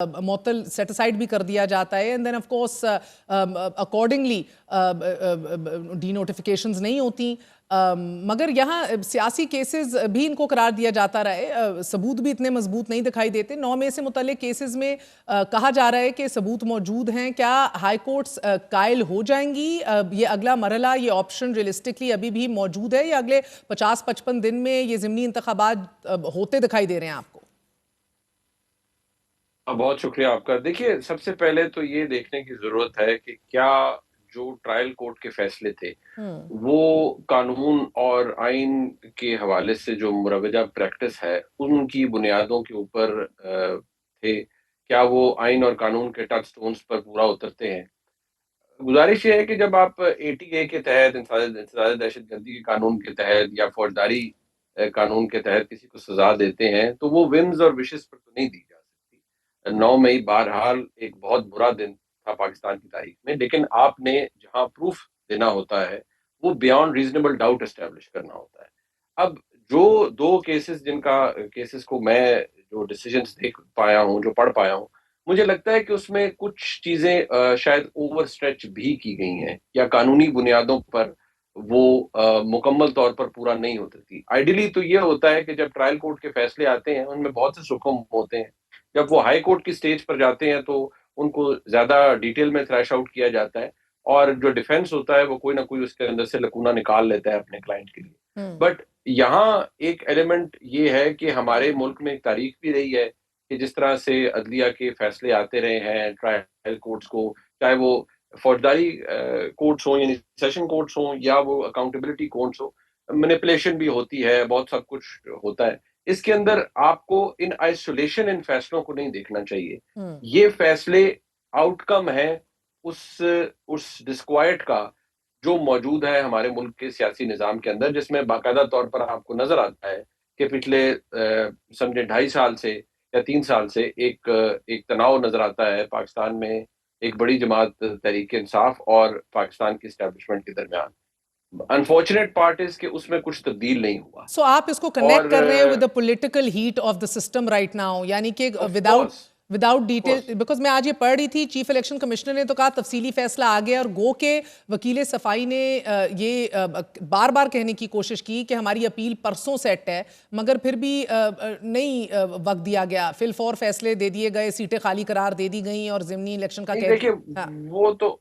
मुअत्तल set aside भी कर दिया जाता है and then of course accordingly denotifications नहीं होती। मगर यहाँ सियासी केसेस भी इनको करार दिया जाता रहा है, सबूत भी इतने मजबूत नहीं दिखाई देते। 9 मई से मुतल्लिक केसेस में कहा जा रहा है कि सबूत मौजूद हैं। क्या हाई कोर्ट्स कायल हो जाएंगी? ये अगला मरहला, ये ऑप्शन रियलिस्टिकली अभी भी मौजूद है या अगले 50-55 दिन में ये ज़िमनी इंतखाबात होते दिखाई दे रहे हैं आपको? बहुत शुक्रिया आपका। देखिए, सबसे पहले तो ये देखने की ज़रूरत है कि क्या जो ट्रायल कोर्ट के फैसले थे, हम्म। वो कानून और आइन के हवाले से जो मुरवजा प्रैक्टिस है, उनकी बुनियादों के ऊपर थे। क्या वो आइन और कानून के टचस्टोन्स पर पूरा उतरते हैं? गुज़ारिश ये है कि जब आप एटीए के तहत, इंसदाद दहशतगर्दी के कानून के तहत या फौजदारी कानून के तहत किसी को सज़ा देते हैं, तो वो व्हिम्स और विशेस पर तो नहीं दी जा सकती। 9 मई बहरहाल एक बहुत बुरा दिन था पाकिस्तान की तारीख में, लेकिन आपने जहाँ प्रूफ देना होता है, वो बियॉन्ड रीज़नेबल डाउट एस्टेब्लिश करना होता है। अब जो 2 केसेस को मैं जो डिसीजंस देख पाया हूँ, जो पढ़ पाया हूँ, मुझे लगता है कि उसमें कुछ चीज़ें शायद ओवर स्ट्रेच भी की गई हैं या कानूनी बुनियादों पर वो मुकम्मल तौर पर पूरा नहीं उतरती। आइडियली तो ये होता है कि जब ट्रायल कोर्ट के फैसले आते हैं, उनमें बहुत से सुकून होते हैं। जब वो हाई कोर्ट की स्टेज पर जाते हैं, तो उनको ज़्यादा डिटेल में थ्रैश आउट किया जाता है और जो डिफेंस होता है, वो कोई ना कोई उसके अंदर से लकूना निकाल लेता है अपने क्लाइंट के लिए। हम्म। बट यहाँ एक एलिमेंट ये है कि हमारे मुल्क में एक तारीख भी रही है कि जिस तरह से अदलिया के फैसले आते रहे हैं ट्रायल कोर्ट्स को, चाहे वो फौजदारी कोर्ट्स हों यानी सेशन कोर्ट्स हों या वो अकाउंटेबिलिटी कोर्ट्स हो, मैनिपुलेशन भी होती है, बहुत सब कुछ होता है। इसके अंदर आपको इन आइसोलेशन इन फैसलों को नहीं देखना चाहिए। हम्म। ये फैसले आउटकम है उस उस डिस्क्वाइट का जो मौजूद है हमारे मुल्क के सियासी निज़ाम के अंदर, जिसमें बाकायदा तौर पर आपको नज़र आता है कि पिछले समझे 2.5 साल से या 3 साल से एक तनाव नज़र आता है पाकिस्तान में, एक बड़ी जमात तहरीक-ए-इंसाफ और पाकिस्तान की एस्टेब्लिशमेंट के दरमियान। अनफॉर्चुनेट पार्ट इज़ कि उसमें कुछ तब्दील नहीं हुआ सो आप इसको कनेक्ट और कर रहे हैं with the political heat of the system right now, यानी कि of without course, without of course. Detail. Because मैं आज ये पढ़ रही थी, चीफ इलेक्शन कमिश्नर ने तो कहा तफसीली फैसला आ गया, और गो के वकील सफाई ने ये बार बार कहने की कोशिश की कि हमारी अपील परसों सेट है, मगर फिर भी नहीं वक्त दिया गया। फिल फॉर फैसले दे दिए गए, सीटें खाली करार दे दी गई और ज़िमनी इलेक्शन का नहीं कह देखिए, हाँ। वो तो